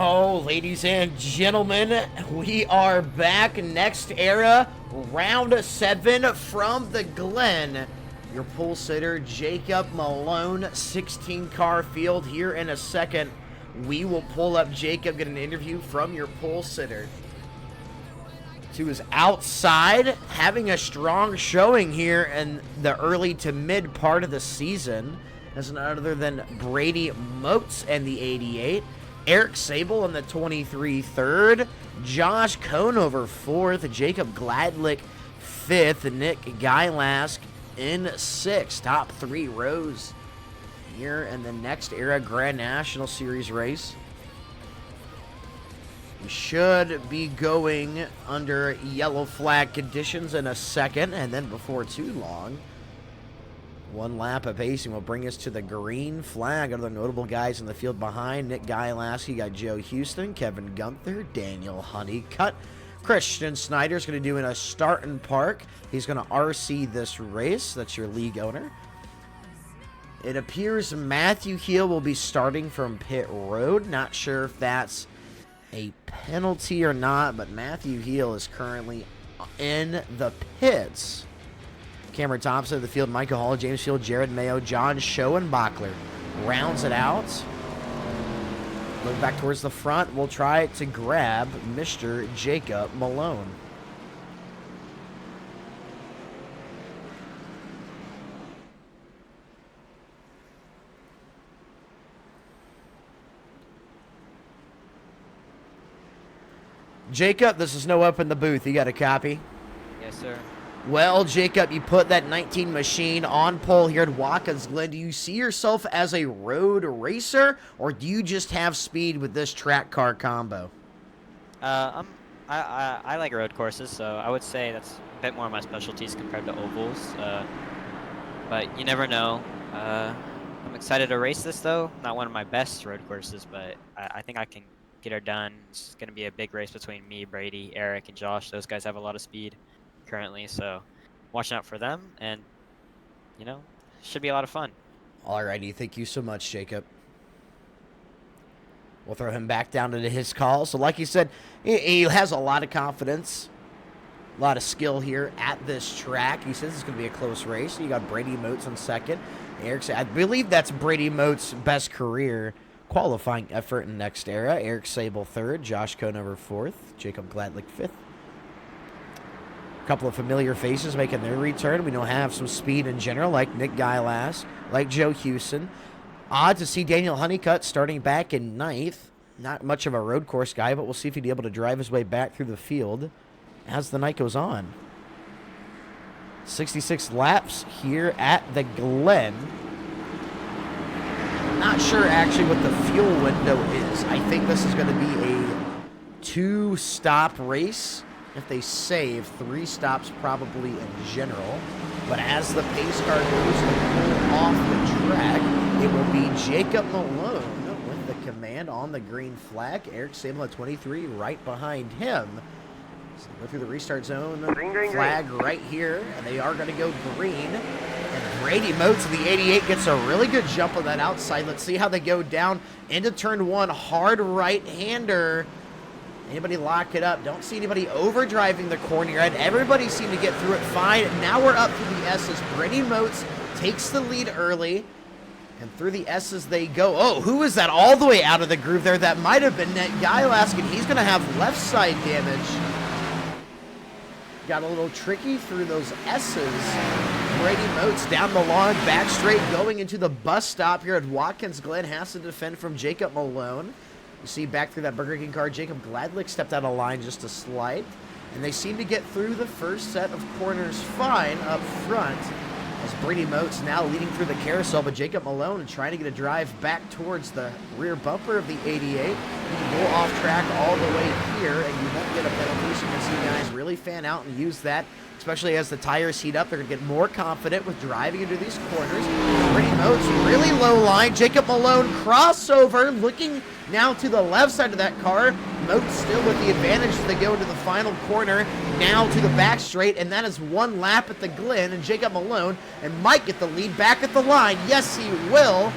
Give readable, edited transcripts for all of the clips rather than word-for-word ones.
Oh, ladies and gentlemen, we are back. Next era, round 7 from the Glen. Your pole sitter, Jacob Malone, 16-car field. Here in a second, we will pull up Jacob, get an interview from your pole sitter. Who is outside, having a strong showing here in the early to mid part of the season. As none other than Brady Moats and the 88. Eric Sable in the 23 third. Josh Conover 4th. Jacob Gladlick 5th. Nick Gylask in 6th. Top 3 rows here in the next era Grand National Series race. We should be going under yellow flag conditions in a second, and then before too long, one lap of pacing will bring us to the green flag. Other notable guys in the field behind Nick Gylaski, got Joe Houston, Kevin Gunther, Daniel Honeycutt. Christian Snyder's going to do in a start and park. He's going to RC this race. That's your league owner. It appears Matthew Heel will be starting from pit road. Not sure if that's a penalty or not, but Matthew Heel is currently in the pits. Cameron Thompson of the field, Michael Hall, James Field, Jared Mayo, John Schoenbachler rounds it out. Look back towards the front. We'll try to grab Mr. Jacob Malone. Jacob, this is no up in the booth. You got a copy? Yes, sir. Well, Jacob, you put that 19 machine on pole here at Watkins Glen. Do you see yourself as a road racer, or do you just have speed with this track car combo? I like road courses, so I would say that's a bit more of my specialties compared to ovals. But you never know. I'm excited to race this, though. Not one of my best road courses, but I think I can get her done. It's going to be a big race between me, Brady, Eric, and Josh. Those guys have a lot of speed currently, so watching out for them, and you know, should be a lot of fun. Alrighty, thank you so much, Jacob. We'll throw him back down into his call. So like he said, he has a lot of confidence, a lot of skill here at this track. He says it's going to be a close race. You got Brady Moats in second. Eric, I believe that's Brady Moats' best career qualifying effort in next era. Eric Sable 3rd, Josh Conover 4th, Jacob Gladlick 5th. A couple of familiar faces making their return. We don't have some speed in general, like Nick Gylask, like Joe Houston. Odd to see Daniel Honeycutt starting back in 9th. Not much of a road course guy, but we'll see if he'd be able to drive his way back through the field as the night goes on. 66 laps here at the Glen. Not sure actually what the fuel window is. I think this is going to be a 2-stop race. If they save 3 stops probably in general. But as the pace car goes to pull off the track, it will be Jacob Malone with the command on the green flag. Eric Sable at 23 right behind him. So go through the restart zone. Flag right here. And they are going to go green. And Brady Moats of the 88 gets a really good jump on that outside. Let's see how they go down into turn 1. Hard right-hander. Anybody lock it up? Don't see anybody overdriving the corner yet. Everybody seemed to get through it fine. Now we're up through the S's. Brady Moats takes the lead early. And through the S's they go. Oh, who is that all the way out of the groove there? That might have been Nick Gylask, and he's going to have left side damage. Got a little tricky through those S's. Brady Moats down the long back straight going into the bus stop here at Watkins Glen. Has to defend from Jacob Malone. You see back through that Burger King car, Jacob Gladlick stepped out of line just a slight. And they seem to get through the first set of corners fine up front. As Brady Moats now leading through the carousel, but Jacob Malone trying to get a drive back towards the rear bumper of the 88. You can go off track all the way here, and you won't get a penalty. So you can see guys really fan out and use that, especially as the tires heat up. They're going to get more confident with driving into these corners. Brady Moats really low line. Jacob Malone crossover, looking now to the left side of that car. Moats still with the advantage as they go into the final corner. Now to the back straight, and that is 1 lap at the Glen. And Jacob Malone and might get the lead back at the line. Yes, he will.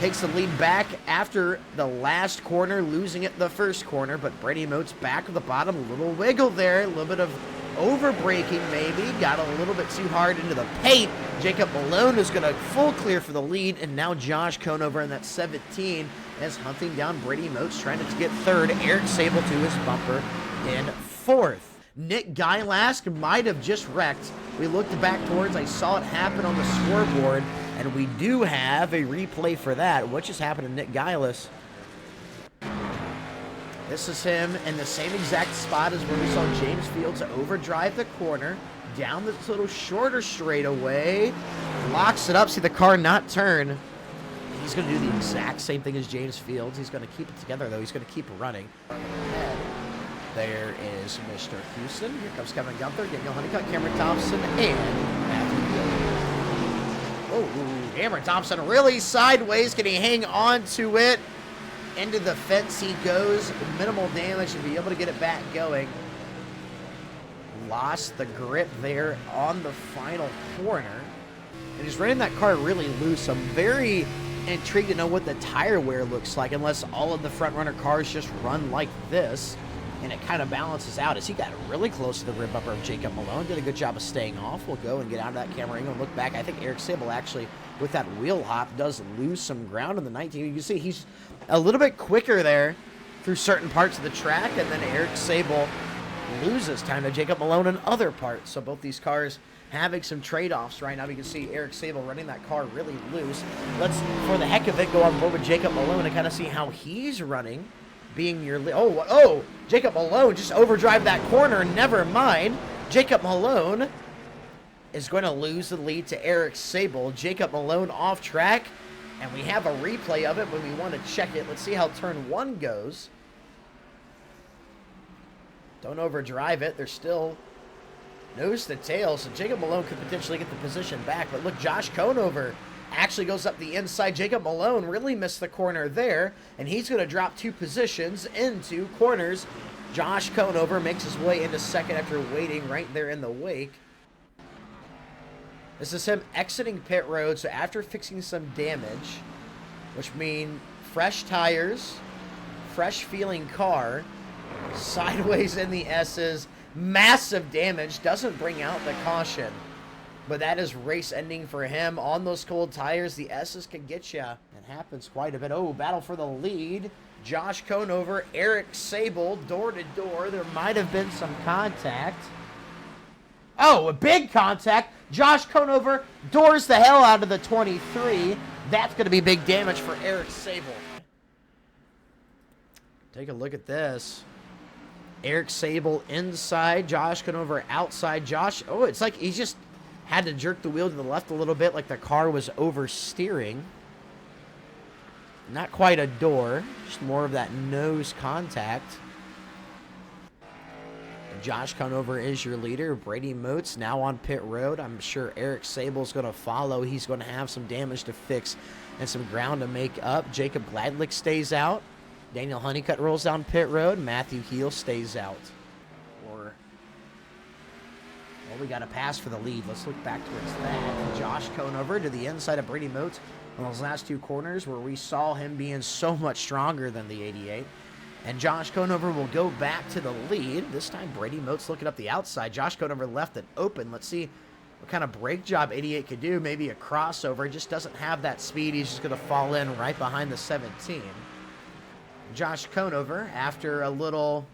takes the lead back after the last corner, losing it the first corner, but Brady Moats back at the bottom, a little wiggle there, a little bit of over-braking maybe, got a little bit too hard into the paint. Jacob Malone is going to full clear for the lead, and now Josh Conover in that 17 is hunting down Brady Moats, trying to get third. Eric Sable to his bumper in fourth. Nick Guylask might have just wrecked. We looked back towards, I saw it happen on the scoreboard, and we do have a replay for that. What just happened to Nick Guylask? This is him in the same exact spot as where we saw James Fields overdrive the corner, down this little shorter straightaway, locks it up, see the car not turn. He's going to do the exact same thing as James Fields. He's going to keep it together, though. He's going to keep running. There is Mr. Houston. Here comes Kevin Gunther, Daniel Honeycutt, Cameron Thompson, and Matthew Gill. Oh, Cameron Thompson really sideways. Can he hang on to it? Into the fence he goes. Minimal damage to be able to get it back going. Lost the grip there on the final corner. And he's running that car really loose. I'm very intrigued to know what the tire wear looks like, unless all of the front runner cars just run like this. And it kind of balances out as he got really close to the rib bumper of Jacob Malone. Did a good job of staying off. We'll go and get out of that camera angle and look back. I think Eric Sable actually, with that wheel hop, does lose some ground in the 19. You can see he's a little bit quicker there through certain parts of the track, and then Eric Sable loses time to Jacob Malone in other parts. So both these cars having some trade-offs right now. You can see Eric Sable running that car really loose. Let's, for the heck of it, go on board with Jacob Malone and kind of see how he's running. Being your Jacob Malone just overdrive that corner. Never mind. Jacob Malone is going to lose the lead to Eric Sable. Jacob Malone off track, and we have a replay of it when we want to check it. Let's see how turn one goes. Don't overdrive it. They're still nose to tail, so Jacob Malone could potentially get the position back. But look, Josh Conover actually goes up the inside. Jacob Malone really missed the corner there, and he's going to drop 2 positions into corners. Josh Conover makes his way into second after waiting right there in the wake. This is him exiting pit road, so after fixing some damage, which means fresh tires, fresh feeling car, sideways in the S's, massive damage, doesn't bring out the caution. But that is race ending for him. On those cold tires, the S's can get you. It happens quite a bit. Oh, battle for the lead. Josh Conover, Eric Sable, door to door. There might have been some contact. Oh, a big contact. Josh Conover doors the hell out of the 23. That's going to be big damage for Eric Sable. Take a look at this. Eric Sable inside, Josh Conover outside. Josh, oh, it's like he's just had to jerk the wheel to the left a little bit, like the car was oversteering. Not quite a door, just more of that nose contact. Josh Conover is your leader. Brady Moats now on pit road. I'm sure Eric Sable's going to follow. He's going to have some damage to fix and some ground to make up. Jacob Gladlick stays out. Daniel Honeycutt rolls down pit road. Matthew Heel stays out. Well, we got a pass for the lead. Let's look back towards that. Josh Conover to the inside of Brady Moats on those last 2 corners where we saw him being so much stronger than the 88. And Josh Conover will go back to the lead. This time Brady Moats looking up the outside. Josh Conover left it open. Let's see what kind of brake job 88 could do. Maybe a crossover. Just doesn't have that speed. He's just going to fall in right behind the 17. Josh Conover, after a little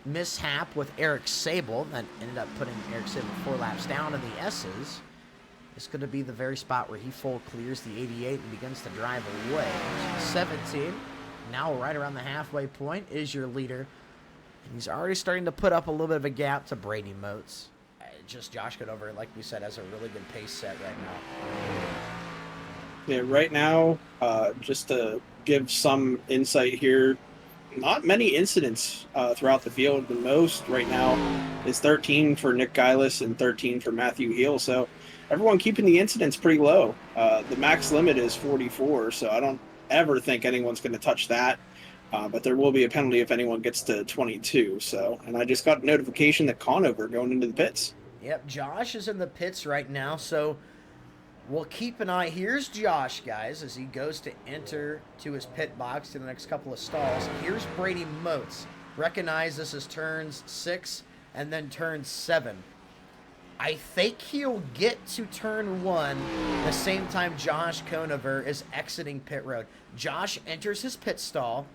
mishap with Eric Sable that ended up putting Eric Sable 4 laps down in the S's, it's going to be the very spot where he full clears the 88 and begins to drive away. 17, now right around the halfway point, is your leader. And he's already starting to put up a little bit of a gap to Brady Moats. Just Josh Conover, like we said, has a really good pace set right now. Yeah, right now, just to give some insight here, not many incidents throughout the field. The most right now is 13 for Nick Guylask and 13 for Matthew Heel. So everyone keeping the incidents pretty low. The max limit is 44, so I don't ever think anyone's going to touch that. But there will be a penalty if anyone gets to 22. So, and I just got a notification that Conover going into the pits. Yep, Josh is in the pits right now, so We'll keep an eye. Here's Josh, guys, as he goes to enter to his pit box in the next couple of stalls. Here's Brady Moats. Recognize this is turns 6 and then turn 7. I think he'll get to turn 1 the same time Josh Conover is exiting pit road. Josh enters his pit stall.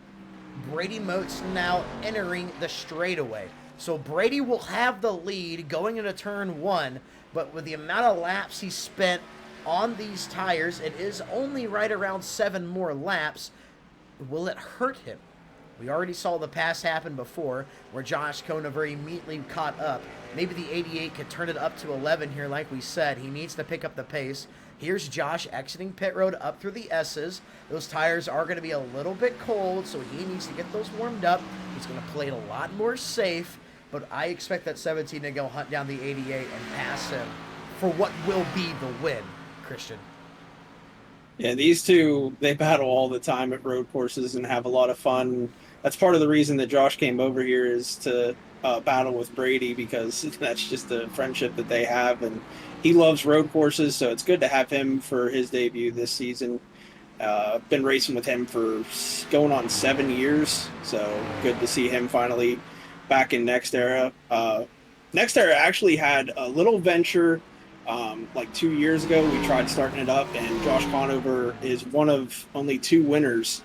Brady Moats now entering the straightaway. So Brady will have the lead going into turn 1, but with the amount of laps he spent on these tires, it is only right around 7 more laps. Will it hurt him? We already saw the pass happen before where Josh Conover immediately caught up. Maybe the 88 could turn it up to 11 here like we said. He needs to pick up the pace. Here's Josh exiting pit road up through the S's. Those tires are going to be a little bit cold, so he needs to get those warmed up. He's going to play it a lot more safe, but I expect that 17 to go hunt down the 88 and pass him for what will be the win, Christian. Yeah, these two, they battle all the time at road courses and have a lot of fun. That's part of the reason that Josh came over here, is to battle with Brady, because that's just the friendship that they have, and he loves road courses, so it's good to have him for his debut this season. Been racing with him for going on 7 years, so good to see him finally back in Next Era. Next Era actually had a little venture like 2 years ago. We tried starting it up, and Josh Conover is one of only 2 winners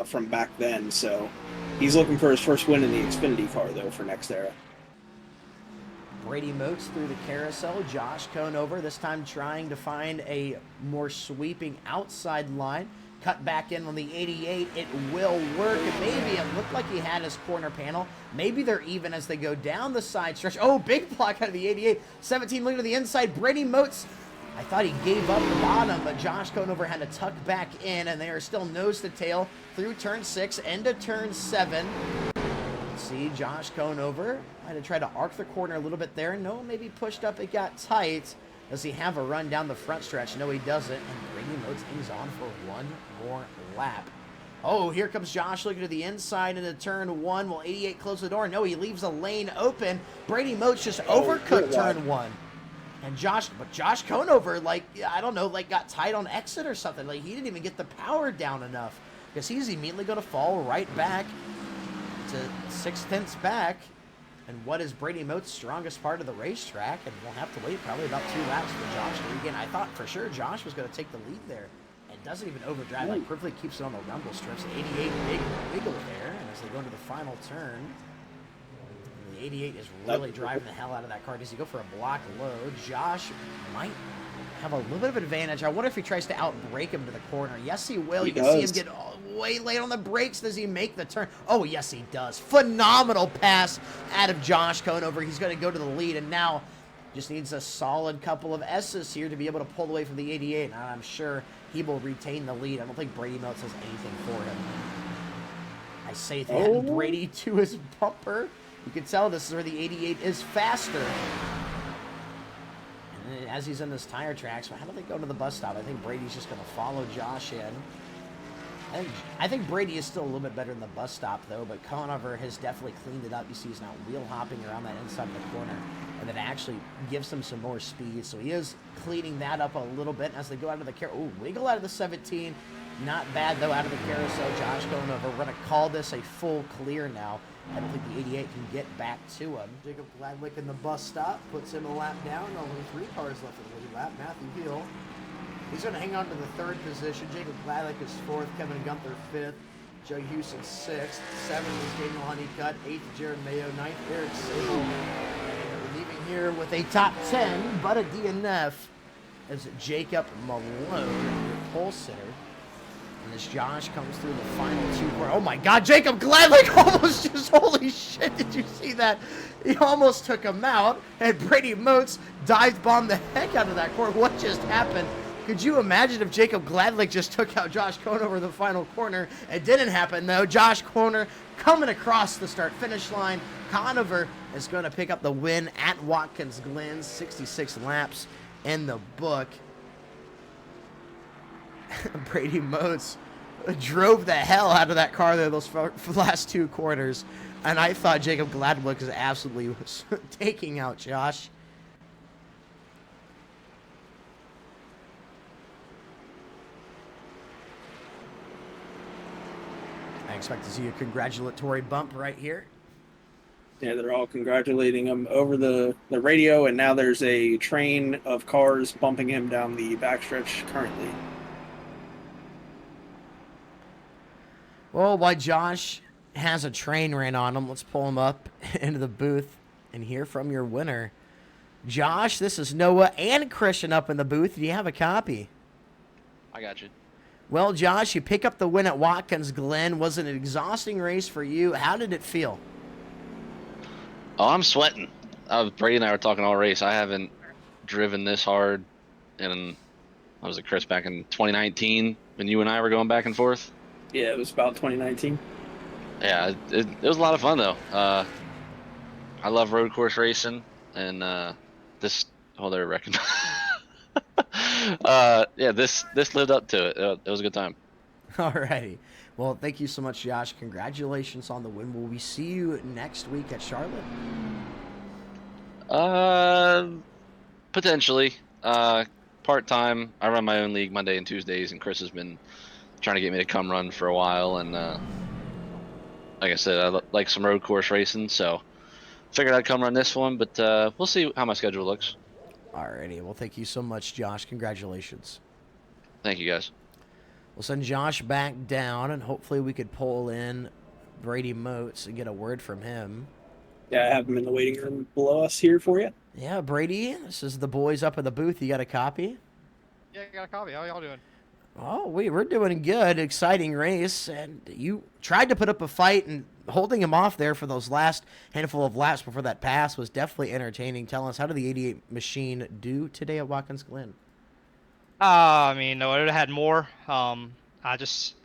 from back then, so he's looking for his first win in the Xfinity car, though, for Next Era. Brady Moats through the carousel. Josh Conover this time trying to find a more sweeping outside line. Cut back in on the 88. It will work. Maybe it looked like he had his corner panel. Maybe they're even as they go down the side stretch. Oh, big block out of the 88. 17 looking to the inside. Brady Moats, I thought he gave up the bottom, but Josh Conover had to tuck back in, and they are still nose to tail through turn 6 into turn 7. See, Josh Conover had to try to arc the corner a little bit there. No, maybe pushed up, it got tight. Does he have a run down the front stretch? No, he doesn't. And Brady Moats hangs on for one more lap. Oh, here comes Josh looking to the inside into turn 1. Will 88 close the door? No, he leaves a lane open. Brady Moats just overcooked turn 1. And Josh Conover, like, I don't know, like got tight on exit or something. Like, he didn't even get the power down enough, because he's immediately going to fall right back to 6/10 back. And what is Brady Moats' strongest part of the racetrack? And we'll have to wait probably about 2 laps for Josh to regain. I thought for sure Josh was going to take the lead there. And doesn't even overdrive, like perfectly keeps it on the rumble strips. 88 big wiggle there. And as they go into the final turn, the 88 is really driving the hell out of that car. Does he go for a block load? Josh might have a little bit of advantage. I wonder if he tries to outbrake him to the corner. Yes, he will. You can see him get way late on the brakes. Does he make the turn? Oh, yes, he does. Phenomenal pass out of Josh Conover. He's going to go to the lead, and now just needs a solid couple of S's here to be able to pull away from the 88, and I'm sure he will retain the lead. I don't think Brady Moats has anything for him. I say that Brady to his bumper. You can tell this is where the 88 is faster. And as he's in this tire track, so how do they go to the bus stop? I think Brady's just going to follow Josh in. I think Brady is still a little bit better than the bus stop, though, but Conover has definitely cleaned it up. You see he's now wheel hopping around that inside of the corner, and that actually gives him some more speed. So he is cleaning that up a little bit as they go out of the wiggle out of the 17. Not bad, though, out of the carousel. Josh Conover, we're going to call this a full clear now. I don't think the 88 can get back to him. Jacob Gladlick in the bus stop, puts him a lap down. Only 3 cars left in the lead lap. Matthew Hill, he's going to hang on to the 3rd position. Jacob Gladlick is 4th. Kevin Gunther 5th. Joe Houston 6th. 7th is Daniel Honeycutt. 8th, Jared Mayo. 9th, Eric Sable. And leaving here with a top 10, but a DNF, is Jacob Malone, your pole sitter. And as Josh comes through the final 2 corners. Oh my God, Jacob Gladlick almost just, holy shit, did you see that? He almost took him out, and Brady Moats dive bombed the heck out of that corner. What just happened? Could you imagine if Jacob Gladlick just took out Josh Conover in the final corner? It didn't happen, though. Josh Conover coming across the start-finish line. Conover is going to pick up the win at Watkins Glen. 66 laps in the book. Brady Moats drove the hell out of that car there those last 2 corners. And I thought Jacob Gladlick was absolutely taking out Josh. I expect to see a congratulatory bump right here. Yeah, they're all congratulating him over the radio, and now there's a train of cars bumping him down the backstretch currently. Well, while Josh has a train ran on him, let's pull him up into the booth and hear from your winner. Josh, this is Noah and Christian up in the booth. Do you have a copy? I got you. Well, Josh, you pick up the win at Watkins Glen. Was it an exhausting race for you? How did it feel? Oh, I'm sweating. Brady and I were talking all race. I haven't driven this hard in, I was at Chris back in 2019 when you and I were going back and forth. Yeah, it was about 2019. Yeah, it was a lot of fun though. I love road course racing, and this. Oh, they're wrecking. Yeah, this lived up to it. It was a good time. Alrighty. Well, thank you so much, Josh. Congratulations on the win. Will we see you next week at Charlotte? Potentially. Part-time. I run my own league Monday and Tuesdays, and Chris has been trying to get me to come run for a while. And like I said, I like some road course racing, so figured I'd come run this one. But we'll see how my schedule looks. Alrighty. Well, thank you so much, Josh. Congratulations. Thank you, guys. We'll send Josh back down, and hopefully we could pull in Brady Moats and get a word from him. Yeah, I have him in the waiting room below us here for you. Yeah, Brady, this is the boys up in the booth. You got a copy? Yeah, I got a copy. How y'all doing? Oh, we're doing good. Exciting race. And you tried to put up a fight, and holding him off there for those last handful of laps before that pass was definitely entertaining. Tell us, how did the 88 machine do today at Watkins Glen? I mean, no, I would have had more. I just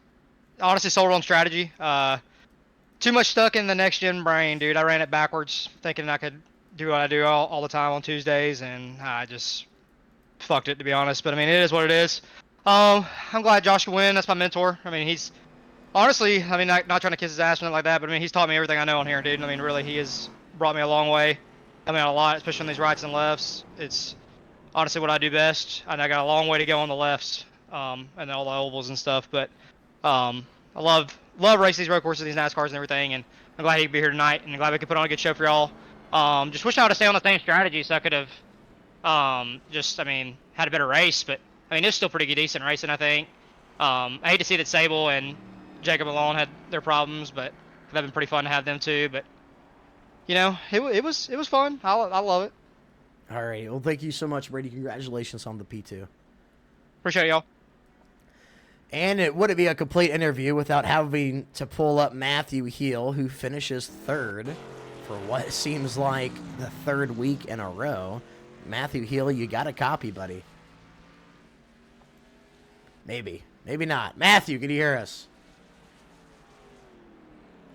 honestly sold on strategy. Too much stuck in the next gen brain, dude. I ran it backwards, thinking I could do what I do all the time on Tuesdays, and I just fucked it, to be honest. But I mean, it is what it is. I'm glad Josh can win. That's my mentor. I mean, he's honestly, I mean, not trying to kiss his ass or anything like that, but I mean, he's taught me everything I know on here, dude. I mean, really, he has brought me a long way. I mean, a lot, especially on these rights and lefts. It's honestly what I do best, and I got a long way to go on the lefts, and all the ovals and stuff. But I love racing these road courses, these NASCARs and everything, and I'm glad he could be here tonight, and I'm glad we could put on a good show for y'all. Just wish I would have stayed on the same strategy so I could have I mean, had a better race, but I mean, it was still pretty good, decent racing, I think. I hate to see that Sable and Jacob Malone had their problems, but it'd have been pretty fun to have them too. But you know, it was fun. I love it. All right. Well, thank you so much, Brady. Congratulations on the P2. Appreciate y'all. And it wouldn't be a complete interview without having to pull up Matthew Heel, who finishes third for what seems like the third week in a row. Matthew Heel, you got a copy, buddy. Maybe. Maybe not. Matthew, can you hear us?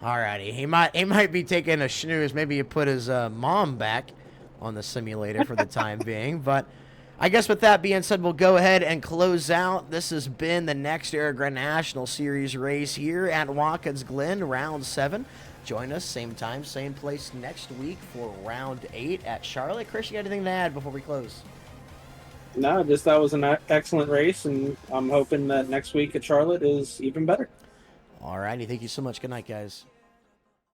Alrighty. He might be taking a snooze. Maybe he put his mom back on the simulator for the time being. But I guess with that being said, we'll go ahead and close out. This has been the Next Era Grand National Series race here at Watkins Glen, round 7. Join us same time, same place next week for round 8 at Charlotte. Chris, you got anything to add before we close? No, just that was an excellent race, and I'm hoping that next week at Charlotte is even better. Alrighty. Thank you so much. Good night, guys.